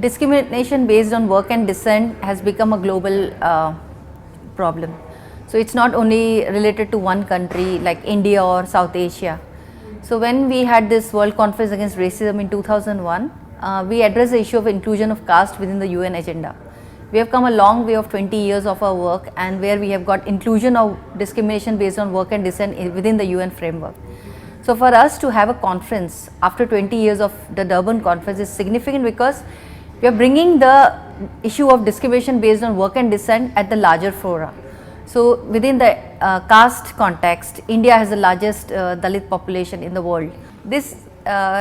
discrimination based on work and descent has become a global problem. So it's not only related to one country like India or South Asia. So when we had this World Conference Against Racism in 2001, we addressed the issue of inclusion of caste within the UN agenda. We have come a long way of 20 years of our work, and where we have got inclusion of discrimination based on work and descent within the UN framework. So for us to have a conference after 20 years of the Durban conference is significant because we are bringing the issue of discrimination based on work and descent at the larger fora. So within the caste context, India has the largest Dalit population in the world. This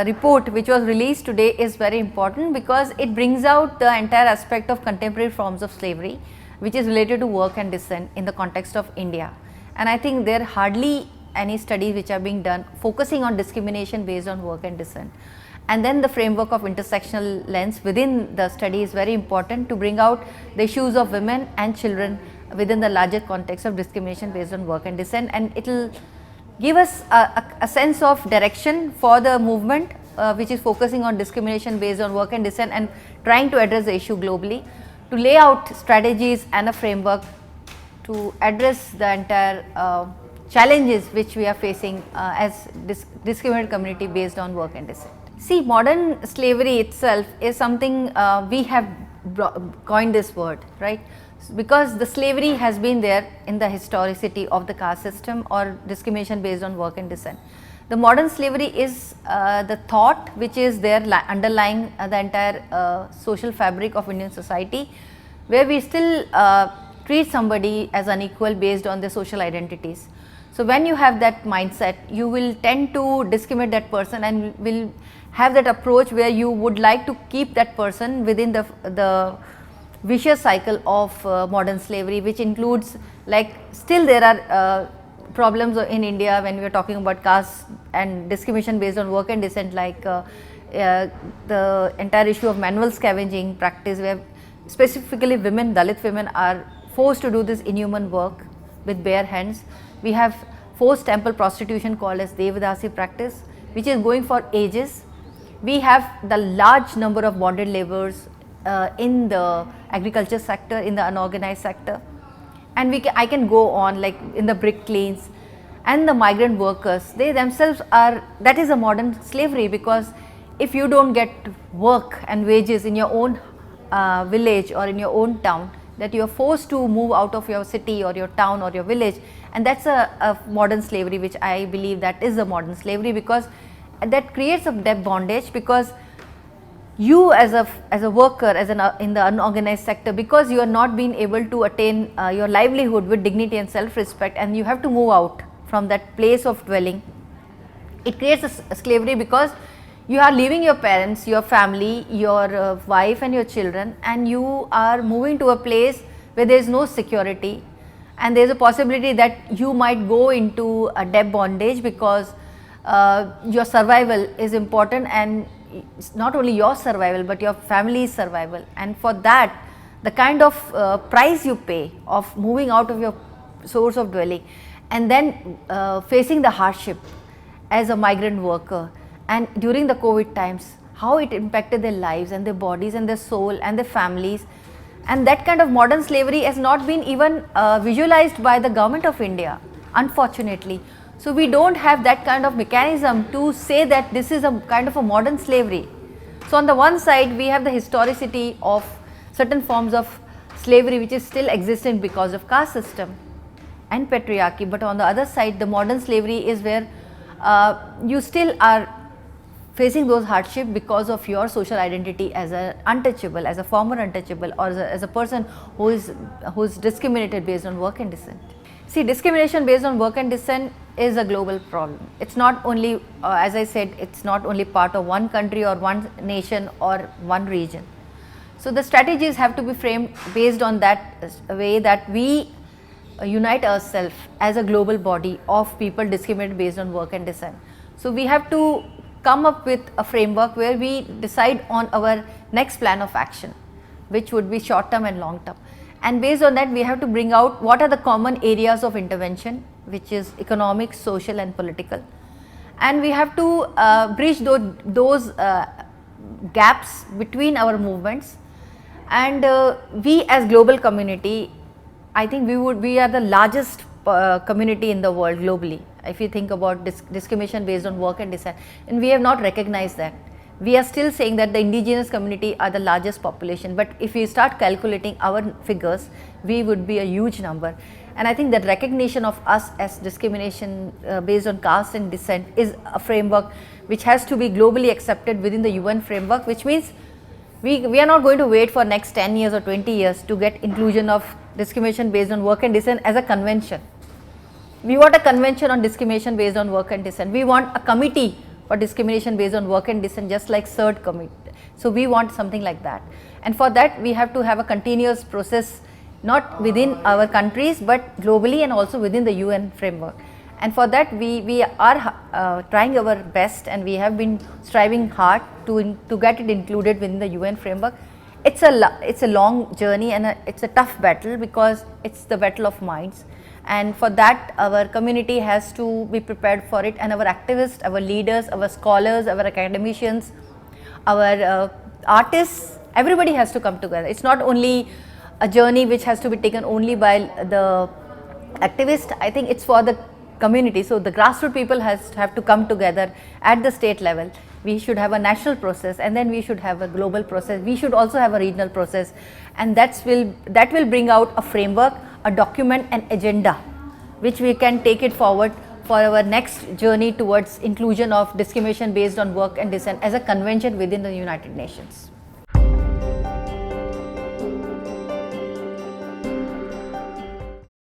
report which was released today is very important because it brings out the entire aspect of contemporary forms of slavery which is related to work and descent in the context of India. And I think there are hardly any studies which are being done focusing on discrimination based on work and descent. And then the framework of intersectional lens within the study is very important to bring out the issues of women and children within the larger context of discrimination based on work and descent, and it will give us a sense of direction for the movement which is focusing on discrimination based on work and descent and trying to address the issue globally, to lay out strategies and a framework to address the entire challenges which we are facing as discriminated community based on work and descent. See, modern slavery itself is something we have coined this word, right? Because the slavery has been there in the historicity of the caste system or discrimination based on work and descent. The modern slavery is the thought which is there underlying the entire social fabric of Indian society, where we still treat somebody as unequal based on their social identities. So when you have that mindset, you will tend to discriminate that person and will have that approach where you would like to keep that person within the vicious cycle of modern slavery, which includes, like, still there are problems in India when we are talking about caste and discrimination based on work and descent, like the entire issue of manual scavenging practice, where specifically women, Dalit women, are forced to do this inhuman work with bare hands. We have forced temple prostitution called as Devadasi practice, which is going for ages. We have the large number of bonded laborers in the agriculture sector, in the unorganized sector, and I can go on, like in the brick lanes, and the migrant workers, they themselves are, that is a modern slavery, because if you don't get work and wages in your own village or in your own town, that you are forced to move out of your city or your town or your village, and that's a modern slavery, which I believe that is a modern slavery, because that creates a debt bondage, because you as a worker, in the unorganized sector, because you are not being able to attain your livelihood with dignity and self-respect, and you have to move out from that place of dwelling, it creates a slavery, because you are leaving your parents, your family, your wife and your children, and you are moving to a place where there is no security, and there is a possibility that you might go into a debt bondage, because your survival is important, and it's not only your survival but your family's survival. And for that, the kind of price you pay of moving out of your source of dwelling and then facing the hardship as a migrant worker, and during the COVID times, how it impacted their lives and their bodies and their soul and their families, and that kind of modern slavery has not been even visualized by the government of India, unfortunately. So we don't have that kind of mechanism to say that this is a kind of a modern slavery. So on the one side, we have the historicity of certain forms of slavery which is still existent because of caste system and patriarchy, but on the other side, the modern slavery is where you still are facing those hardships because of your social identity as an untouchable, as a former untouchable, or as a person who is discriminated based on work and descent. See, discrimination based on work and descent is a global problem. It's not only, as I said, it's not only part of one country or one nation or one region. So the strategies have to be framed based on that way, that we unite ourselves as a global body of people discriminated based on work and descent. So we have to come up with a framework where we decide on our next plan of action, which would be short term and long term. And based on that, we have to bring out what are the common areas of intervention, which is economic, social and political. And we have to bridge those gaps between our movements, and we as global community, I think we are the largest community in the world globally. If you think about discrimination based on work and descent, and we have not recognized that. We are still saying that the indigenous community are the largest population, but if we start calculating our figures, we would be a huge number. And I think that recognition of us as discrimination based on caste and descent is a framework which has to be globally accepted within the UN framework, which means we are not going to wait for next 10 years or 20 years to get inclusion of discrimination based on work and descent as a convention. We want a convention on discrimination based on work and descent. We want a committee for discrimination based on work and descent, just like CERT committee. So we want something like that. And for that, we have to have a continuous process, not within our countries, but globally and also within the UN framework. And for that, we are trying our best, and we have been striving hard to get it included within the UN framework. It's a long journey, and it's a tough battle, because it's the battle of minds. And for that, our community has to be prepared for it, and our activists, our leaders, our scholars, our academicians, our artists, everybody has to come together. It's not only a journey which has to be taken only by the activists. I think it's for the community. So the grassroots people have to come together at the state level. We should have a national process, and then we should have a global process. We should also have a regional process, and that will bring out a framework, a document, an agenda, which we can take it forward for our next journey towards inclusion of discrimination based on work and descent as a convention within the United Nations.